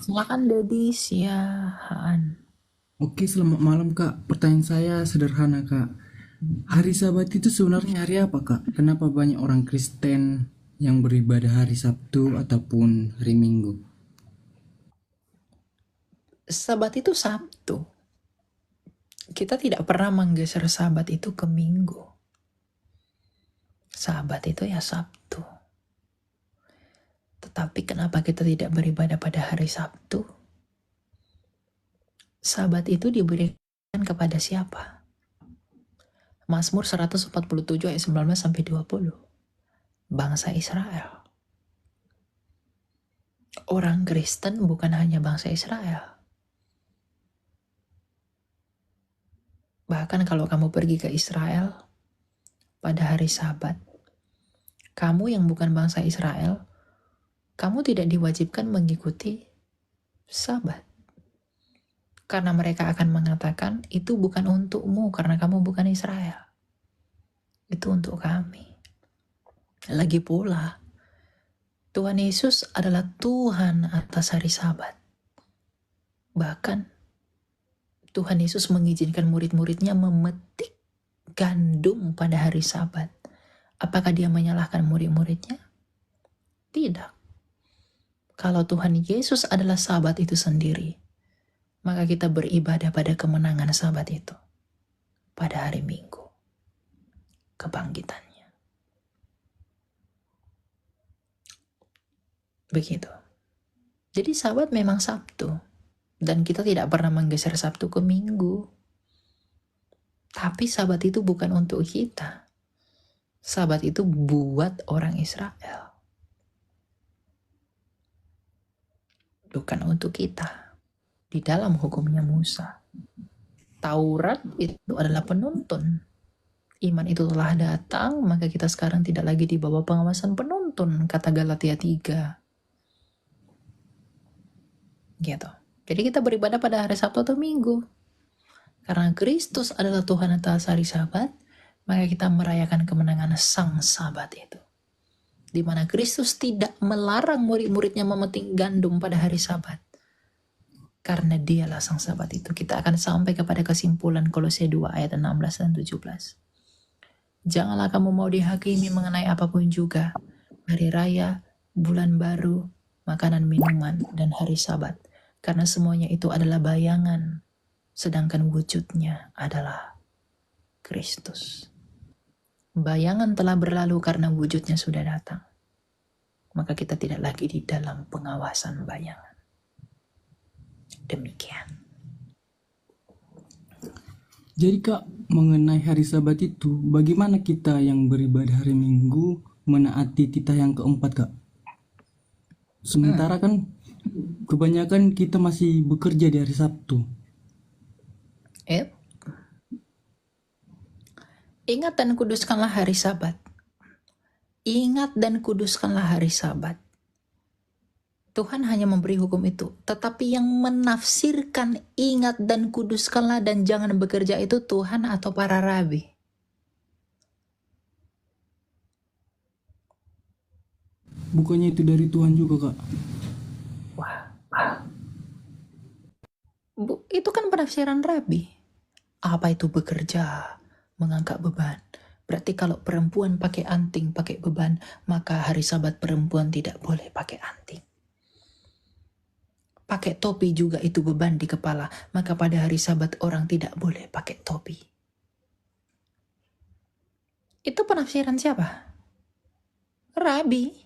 Silakan Dedi, siahaan. Oke, selamat malam Kak. Pertanyaan saya sederhana Kak. Hari Sabat itu sebenarnya hari apa Kak? Kenapa banyak orang Kristen yang beribadah hari Sabtu ataupun hari Minggu? Sabat itu Sabtu. Kita tidak pernah menggeser Sabat itu ke Minggu. Sabat itu ya Sabtu. Tetapi kenapa kita tidak beribadah pada hari Sabtu? Sabat itu diberikan kepada siapa? Mazmur 147 ayat 19 sampai 20. Bangsa Israel. Orang Kristen bukan hanya bangsa Israel. Bahkan kalau kamu pergi ke Israel pada hari Sabat, kamu yang bukan bangsa Israel, kamu tidak diwajibkan mengikuti Sabat. Karena mereka akan mengatakan, itu bukan untukmu karena kamu bukan Israel. Itu untuk kami. Lagi pula, Tuhan Yesus adalah Tuhan atas hari Sabat. Bahkan, Tuhan Yesus mengizinkan murid-muridnya memetik gandum pada hari Sabat. Apakah dia menyalahkan murid-muridnya? Tidak. Kalau Tuhan Yesus adalah Sabat itu sendiri, maka kita beribadah pada kemenangan Sabat itu. Pada hari Minggu. Kebangkitannya. Begitu. Jadi Sabat memang Sabtu. Dan kita tidak pernah menggeser Sabtu ke Minggu. Tapi Sabat itu bukan untuk kita. Sabat itu buat orang Israel. Bukan untuk kita. Di dalam hukumnya Musa. Taurat itu adalah penuntun. Iman itu telah datang, maka kita sekarang tidak lagi di bawah pengawasan penuntun, kata Galatia 3. Gitu. Jadi kita beribadah pada hari Sabtu atau Minggu. Karena Kristus adalah Tuhan atas hari Sabat, maka kita merayakan kemenangan Sang Sabat itu. Di mana Kristus tidak melarang murid-muridnya memetik gandum pada hari Sabat. Karena dialah Sang Sabat itu. Kita akan sampai kepada kesimpulan Kolose 2 ayat 16 dan 17. Janganlah kamu mau dihakimi mengenai apapun juga. Hari raya, bulan baru, makanan minuman, dan hari Sabat. Karena semuanya itu adalah bayangan. Sedangkan wujudnya adalah Kristus. Bayangan telah berlalu karena wujudnya sudah datang. Maka kita tidak lagi di dalam pengawasan bayangan. Demikian. Jadi Kak, mengenai hari Sabat itu, bagaimana kita yang beribadah hari Minggu menaati titah yang keempat Kak? Sementara kan kebanyakan kita masih bekerja di hari Sabtu. Ingat dan kuduskanlah hari Sabat. Ingat dan kuduskanlah hari Sabat. Tuhan hanya memberi hukum itu. Tetapi yang menafsirkan ingat dan kuduskanlah dan jangan bekerja itu Tuhan atau para rabi. Bukannya itu dari Tuhan juga Kak? Wah. Itu kan penafsiran rabi. Apa itu bekerja? Mengangkat beban. Berarti kalau perempuan pakai anting, pakai beban, maka hari Sabat perempuan tidak boleh pakai anting. Pakai topi juga itu beban di kepala, maka pada hari Sabat orang tidak boleh pakai topi. Itu penafsiran siapa? Rabi.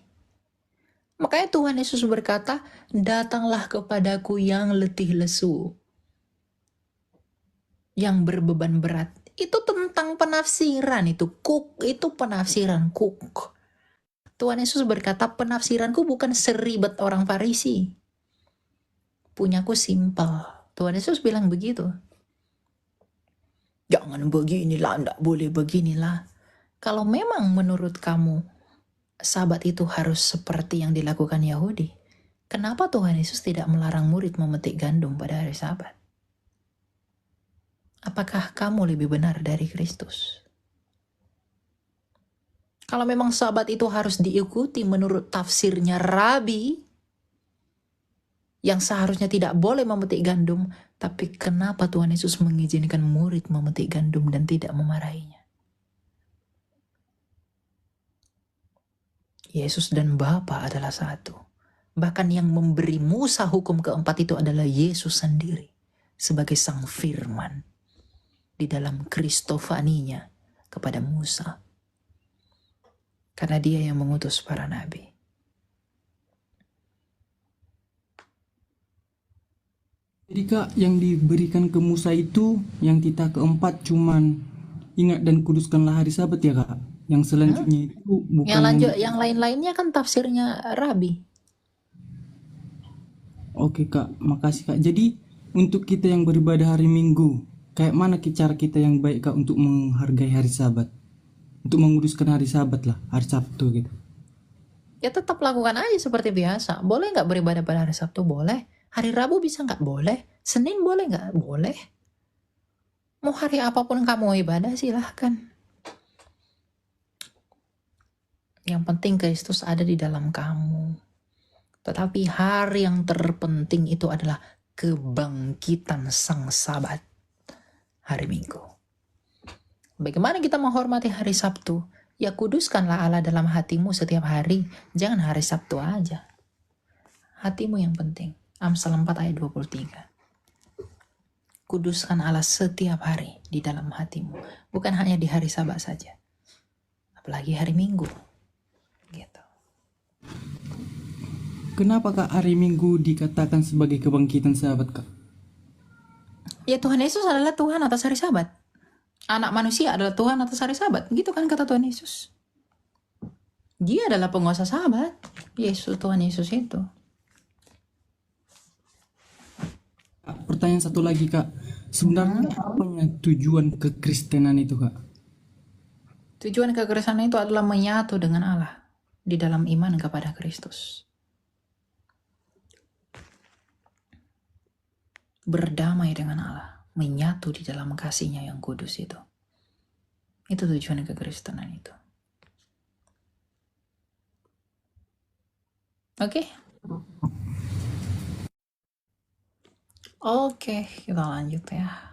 Makanya Tuhan Yesus berkata, datanglah kepadaku yang letih lesu, yang berbeban berat. Itu tentang penafsiran, itu penafsiran kuk. Tuhan Yesus berkata, penafsiranku bukan seribet orang Farisi. Punyaku simpel. Tuhan Yesus bilang begitu. Jangan beginilah, enggak boleh beginilah. Kalau memang menurut kamu Sabat itu harus seperti yang dilakukan Yahudi, kenapa Tuhan Yesus tidak melarang murid memetik gandum pada hari Sabat? Apakah kamu lebih benar dari Kristus? Kalau memang Sabat itu harus diikuti menurut tafsirnya Rabi, yang seharusnya tidak boleh memetik gandum, tapi kenapa Tuhan Yesus mengizinkan murid memetik gandum dan tidak memarahinya? Yesus dan Bapa adalah satu. Bahkan yang memberi Musa hukum keempat itu adalah Yesus sendiri sebagai sang firman di dalam Kristofaninya kepada Musa. Karena dia yang mengutus para nabi. Jadi Kak, yang diberikan ke Musa itu yang titah keempat cuman ingat dan kuduskanlah hari Sabat ya Kak. Yang selanjutnya itu bukan Yang lain-lainnya kan tafsirnya Rabi. Oke Kak, makasih Kak. Jadi untuk kita yang beribadah hari Minggu, kayak mana cara kita yang baik Kak untuk menghargai hari Sabat? Untuk menguduskan hari Sabat lah, hari Sabtu gitu. Ya tetap lakukan aja seperti biasa. Boleh nggak beribadah pada hari Sabtu? Boleh. Hari Rabu bisa nggak? Boleh. Senin boleh nggak? Boleh. Mau hari apapun kamu ibadah silahkan. Yang penting Kristus ada di dalam kamu. Tetapi hari yang terpenting itu adalah kebangkitan sang Sabat. Hari Minggu. Bagaimana kita menghormati hari Sabtu? Ya kuduskanlah Allah dalam hatimu setiap hari. Jangan hari Sabtu aja. Hatimu yang penting. Amsal 4 ayat 23. Kuduskan Allah setiap hari di dalam hatimu. Bukan hanya di hari Sabat saja. Apalagi hari Minggu. Gitu. Kenapa Kak hari Minggu dikatakan sebagai kebangkitan Sabat Kak? Ya Tuhan Yesus adalah Tuhan atas hari Sabat. Anak manusia adalah Tuhan atas hari Sabat. Gitu kan kata Tuhan Yesus. Dia adalah penguasa Sabat. Tuhan Yesus itu. Pertanyaan satu lagi Kak, sebenarnya apanya tujuan kekristenan itu Kak? Tujuan kekristenan itu adalah menyatu dengan Allah di dalam iman kepada Kristus. Berdamai dengan Allah, menyatu di dalam kasih-Nya yang kudus itu. Itu tujuan kekristenan itu. Oke? Oke, kita lanjut ya.